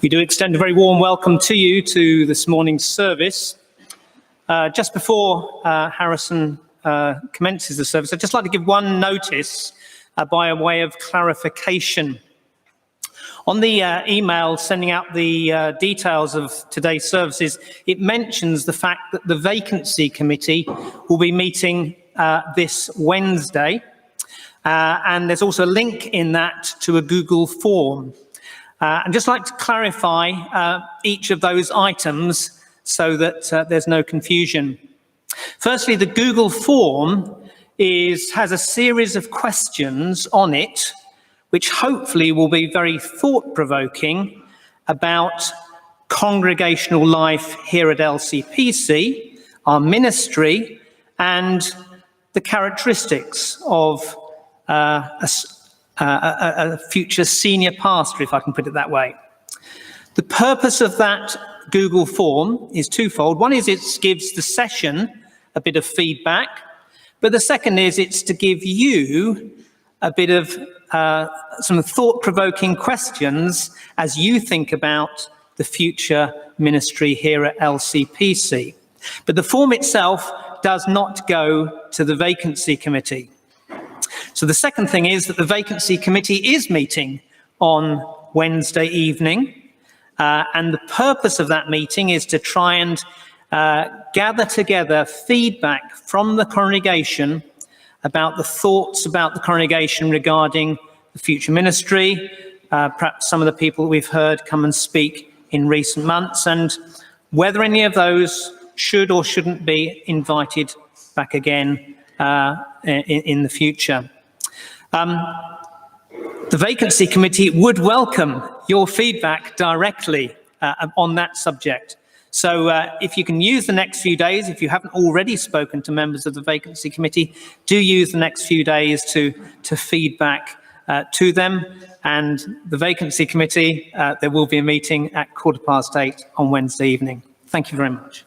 We do extend a very warm welcome to you to this morning's service. Just before Harrison commences the service, I'd just like to give one notice by a way of clarification. On the email sending out the details of today's services, it mentions the fact that the Vacancy Committee will be meeting this Wednesday. And there's also a link in that to a Google form. I'd just like to clarify each of those items so that there's no confusion. Firstly, the Google form has a series of questions on it, which hopefully will be very thought-provoking about congregational life here at LCPC, our ministry, and the characteristics of a future senior pastor, if I can put it that way. The purpose of that Google form is twofold. One is it gives the session a bit of feedback, but the second is it's to give you a bit of some thought-provoking questions as you think about the future ministry here at LCPC. But the form itself does not go to the Vacancy Committee. So the second thing is that the Vacancy Committee is meeting on Wednesday evening, and the purpose of that meeting is to try and gather together feedback from the congregation about the thoughts about the congregation regarding the future ministry, perhaps some of the people that we've heard come and speak in recent months, and whether any of those should or shouldn't be invited back again in the future. The Vacancy Committee would welcome your feedback directly on that subject. So if you can use the next few days, if you haven't already spoken to members of the Vacancy Committee, do use the next few days to feedback to them. And the Vacancy Committee, there will be a meeting at 8:15 on Wednesday evening. Thank you very much.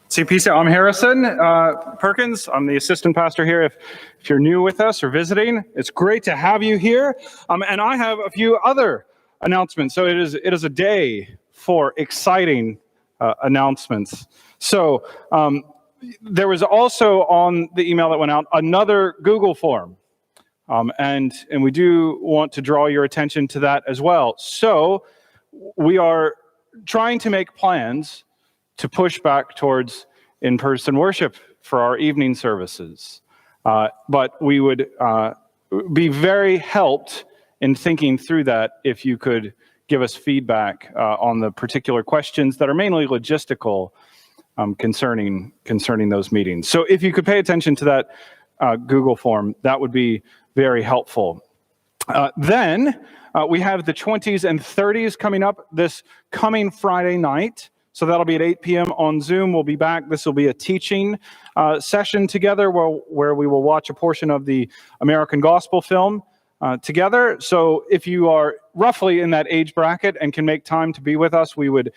CPC, I'm Harrison Perkins. I'm the assistant pastor here. If you're new with us or visiting, it's great to have you here. And I have a few other announcements. So it is a day for exciting announcements. So there was also on the email that went out another Google form. And we do want to draw your attention to that as well. So we are trying to make plans to push back towards in-person worship for our evening services. But we would be very helped in thinking through that if you could give us feedback on the particular questions that are mainly logistical concerning those meetings. So if you could pay attention to that Google form, that would be very helpful. Then we have the 20s and 30s coming up this coming Friday night. So that'll be at 8 p.m. on Zoom. We'll be back. This will be a teaching session together where we will watch a portion of the American Gospel film together. So if you are roughly in that age bracket and can make time to be with us, we would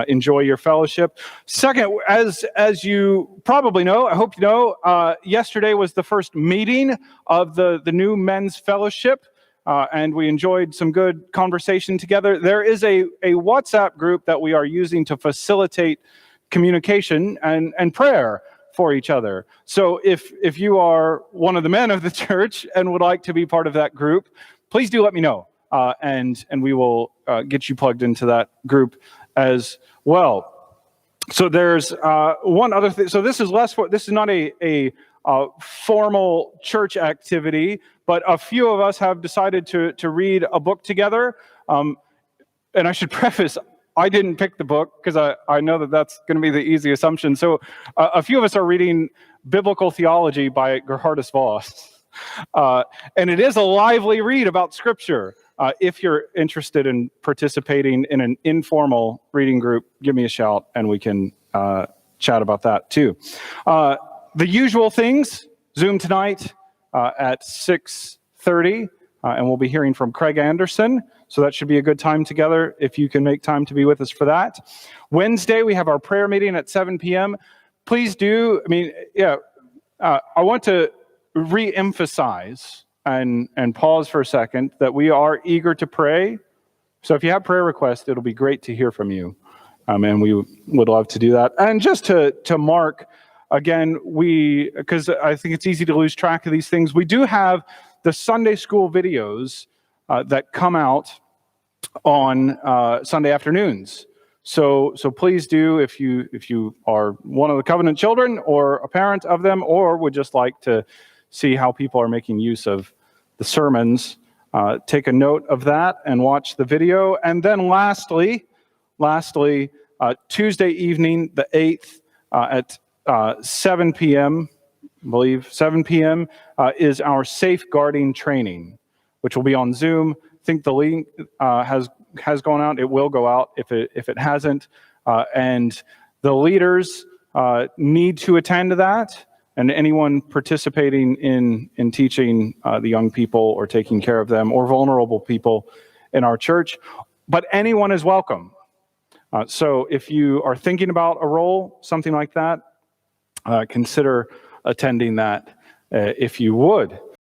enjoy your fellowship. Second, as you probably know, I hope you know, yesterday was the first meeting of the new men's fellowship. And we enjoyed some good conversation together. There is a WhatsApp group that we are using to facilitate communication and prayer for each other. So if you are one of the men of the church and would like to be part of that group, please do let me know. And we will get you plugged into that group as well. So there's one other thing. So this is not a formal church activity, but a few of us have decided to read a book together. And I should preface, I didn't pick the book because I know that that's going to be the easy assumption. So a few of us are reading Biblical Theology by Gerhardus Voss. And it is a lively read about Scripture. If you're interested in participating in an informal reading group, give me a shout and we can chat about that too. The usual things, Zoom tonight at 6:30, and we'll be hearing from Craig Anderson, so that should be a good time together if you can make time to be with us for that. Wednesday, we have our prayer meeting at 7 p.m. Please do, I want to re-emphasize and pause for a second that we are eager to pray. So if you have prayer requests, it'll be great to hear from you. And we would love to do that. And just to mark, again, because I think it's easy to lose track of these things, we do have the Sunday school videos that come out on Sunday afternoons. So please do, if you are one of the covenant children or a parent of them, or would just like to see how people are making use of the sermons, take a note of that and watch the video. And then lastly, Tuesday evening, the 8th, at 7 p.m., I believe 7 p.m., is our safeguarding training, which will be on Zoom. I think the link has gone out. It will go out if it hasn't. And the leaders need to attend to that, and anyone participating in teaching the young people or taking care of them or vulnerable people in our church. But anyone is welcome. So if you are thinking about a role, something like that, consider attending that if you would.